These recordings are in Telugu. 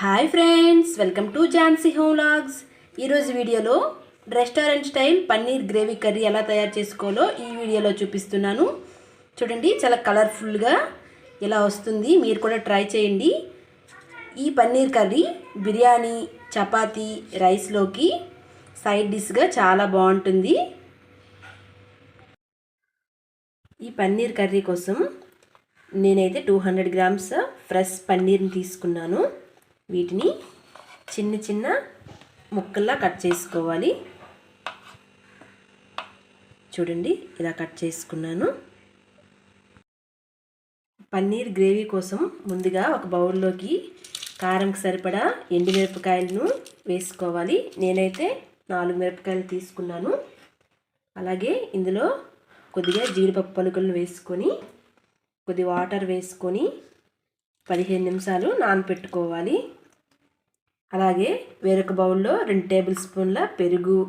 Hi friends, welcome to Jhansi home vlogs. ఈరోజు వీడియోలో restaurant style paneer gravy curry ఎలా తయారు చేసుకోవాలో ఈ వీడియోలో చూపిస్తున్నాను. చూడండి, చాలా కలర్ఫుల్గా ఎలా వస్తుంది. మీరు కూడా ట్రై చేయండి. ఈ పన్నీర్ కర్రీ బిర్యానీ, చపాతీ, రైస్లోకి సైడ్ డిష్గా చాలా బాగుంటుంది. ఈ పన్నీర్ కర్రీ కోసం నేనైతే 200 గ్రామ్స్ ఫ్రెష్ పన్నీర్ని తీసుకున్నాను. వీటిని చిన్న చిన్న ముక్కల్లా కట్ చేసుకోవాలి. చూడండి, ఇలా కట్ చేసుకున్నాను. పన్నీర్ గ్రేవీ కోసం ముందుగా ఒక బౌల్లోకి కారంకి సరిపడా ఎండుమిరపకాయలను వేసుకోవాలి. నేనైతే 4 మిరపకాయలు తీసుకున్నాను. అలాగే ఇందులో కొద్దిగా జీడిపప్పు పలుకులను వేసుకొని కొద్ది వాటర్ వేసుకొని 15 నిమిషాలు నానబెట్టుకోవాలి. అలాగే వేరొక బౌల్లో 2 టేబుల్ స్పూన్ల పెరుగు,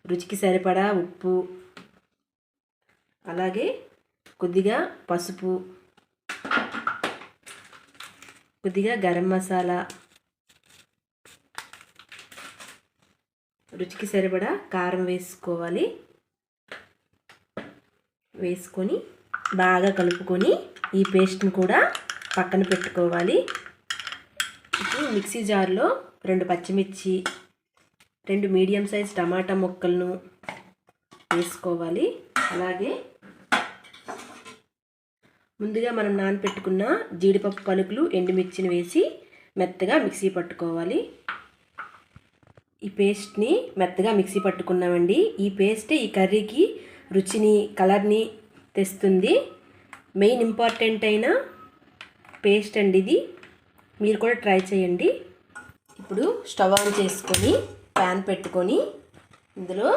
రుచికి సరిపడా ఉప్పు, అలాగే కొద్దిగా పసుపు, కొద్దిగా గరం మసాలా, రుచికి సరిపడా కారం వేసుకోవాలి. వేసుకొని బాగా కలుపుకొని ఈ పేస్ట్ని కూడా పక్కన పెట్టుకోవాలి. ఇప్పుడు మిక్సీ జార్లో 2 పచ్చిమిర్చి, 2 మీడియం సైజ్ టమాటా ముక్కలను వేసుకోవాలి. అలాగే ముందుగా మనం నానబెట్టుకున్న జీడిపప్పు పలుకులు, ఎండుమిర్చిని వేసి మెత్తగా మిక్సీ పట్టుకోవాలి. ఈ పేస్ట్ని మెత్తగా మిక్సీ పట్టుకున్నామండి. ఈ పేస్టే ఈ కర్రీకి రుచిని, కలర్ని తెస్తుంది. మెయిన్ ఇంపార్టెంట్ అయిన పేస్ట్ అండి ఇది. మీరు కూడా ట్రై చేయండి. ఇప్పుడు స్టవ్ ఆన్ చేసుకొని ప్యాన్ పెట్టుకొని ఇందులో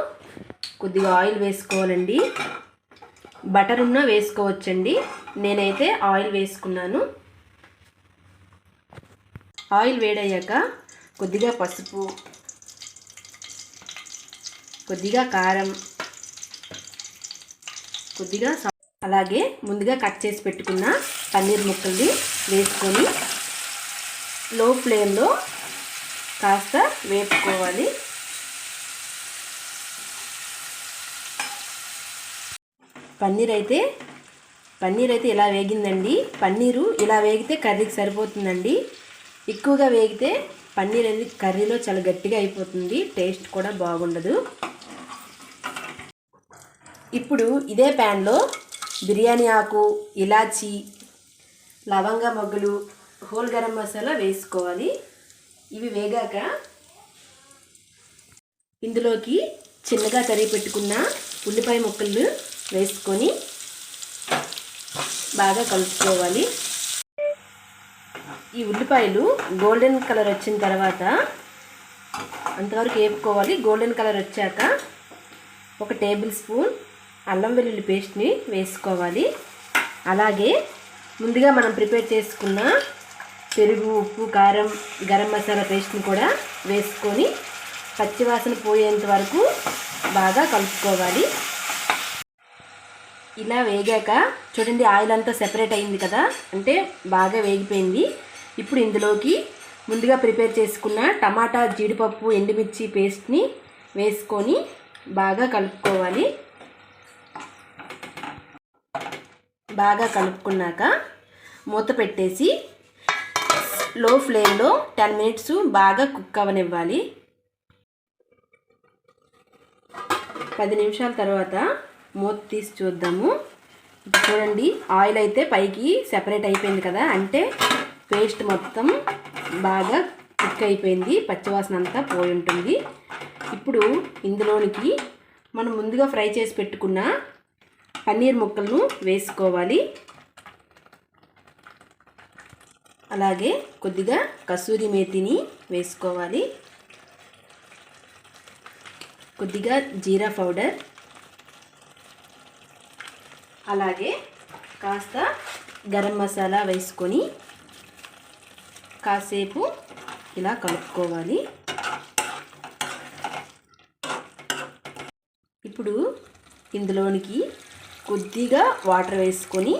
కొద్దిగా ఆయిల్ వేసుకోవాలండి. బటర్ ఉన్నా వేసుకోవచ్చండి. నేనైతే ఆయిల్ వేసుకున్నాను. ఆయిల్ వేడయ్యాక కొద్దిగా పసుపు, కొద్దిగా కారం, కొద్దిగా అలాగే ముందుగా కట్ చేసి పెట్టుకున్న పన్నీర్ ముక్కల్ని వేసుకొని లో ఫ్లేమ్లో కాస్త వేపుకోవాలి. పన్నీర్ అయితే ఇలా వేగిందండి. పన్నీరు ఇలా వేగితే కర్రీకి సరిపోతుందండి. ఎక్కువగా వేగితే పన్నీర్ అనేది కర్రీలో చాలా గట్టిగా అయిపోతుంది, టేస్ట్ కూడా బాగుండదు. ఇప్పుడు ఇదే ప్యాన్లో బిర్యానీ ఆకు, ఇలాచీ, లవంగ మొగ్గలు, హోల్ గరం మసాలా వేసుకోవాలి. ఇవి వేగాక ఇందులోకి చిన్నగా తరిగి పెట్టుకున్న ఉల్లిపాయ ముక్కలు వేసుకొని బాగా కలుపుకోవాలి. ఈ ఉల్లిపాయలు గోల్డెన్ కలర్ వచ్చిన తర్వాత అంతవరకు వేపుకోవాలి. గోల్డెన్ కలర్ వచ్చాక 1 టేబుల్ స్పూన్ అల్లం వెల్లుల్లి పేస్ట్ని వేసుకోవాలి. అలాగే ముందుగా మనం ప్రిపేర్ చేసుకున్న పెరుగు, ఉప్పు, కారం, గరం మసాలా పేస్ట్ని కూడా వేసుకొని పచ్చివాసన పోయేంత వరకు బాగా కలుపుకోవాలి. ఇలా వేగాక చూడండి, ఆయిల్ అంతా సెపరేట్ అయింది కదా, అంటే బాగా వేగిపోయింది. ఇప్పుడు ఇందులోకి ముందుగా ప్రిపేర్ చేసుకున్న టమాటా, జీడిపప్పు, ఎండుమిర్చి పేస్ట్ని వేసుకొని బాగా కలుపుకోవాలి. బాగా కలుపుకున్నాక మూత పెట్టేసి లో ఫ్లేమ్లో 10 మినిట్స్ బాగా కుక్ అవ్వనివ్వాలి. 10 నిమిషాల తర్వాత మూత తీసి చూద్దాము. చూడండి, ఆయిల్ అయితే పైకి సెపరేట్ అయిపోయింది కదా, అంటే పేస్ట్ మొత్తం బాగా కుక్ అయిపోయింది, పచ్చివాసన అంతా పోయి ఉంటుంది. ఇప్పుడు ఇందులోనికి మనం ముందుగా ఫ్రై చేసి పెట్టుకున్న పన్నీర్ ముక్కలను వేసుకోవాలి. అలాగే కొద్దిగా కసూరి మేతిని వేసుకోవాలి. కొద్దిగా జీరా పౌడర్, అలాగే కాస్త గరం మసాలా వేసుకొని కాసేపు ఇలా కలుపుకోవాలి. ఇప్పుడు ఇందులోనికి కొద్దిగా వాటర్ వేసుకొని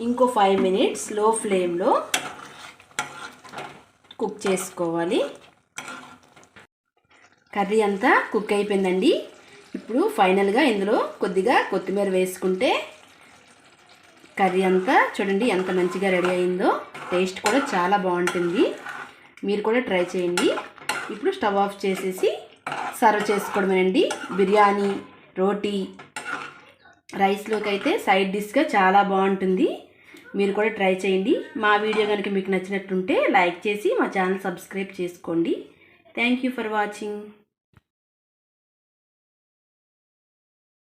ఇంకో 5 మినిట్స్ లో ఫ్లేమ్లో కుక్ చేసుకోవాలి. కర్రీ అంతా కుక్ అయిపోయిందండి. ఇప్పుడు ఫైనల్గా ఇందులో కొద్దిగా కొత్తిమీర వేసుకుంటే కర్రీ అంతా చూడండి ఎంత మంచిగా రెడీ అయిందో. టేస్ట్ కూడా చాలా బాగుంటుంది. మీరు కూడా ట్రై చేయండి. ఇప్పుడు స్టవ్ ఆఫ్ చేసేసి సర్వ్ చేసుకోవడమేనండి. బిర్యానీ, రోటీ, రైస్లోకి అయితే సైడ్ డిష్గా చాలా బాగుంటుంది. మీరు కూడా ట్రై చేయండి. మా వీడియో కనుక మీకు నచ్చినట్టుంటే లైక్ చేసి మా ఛానల్ సబ్స్క్రైబ్ చేసుకోండి. Thank you for watching.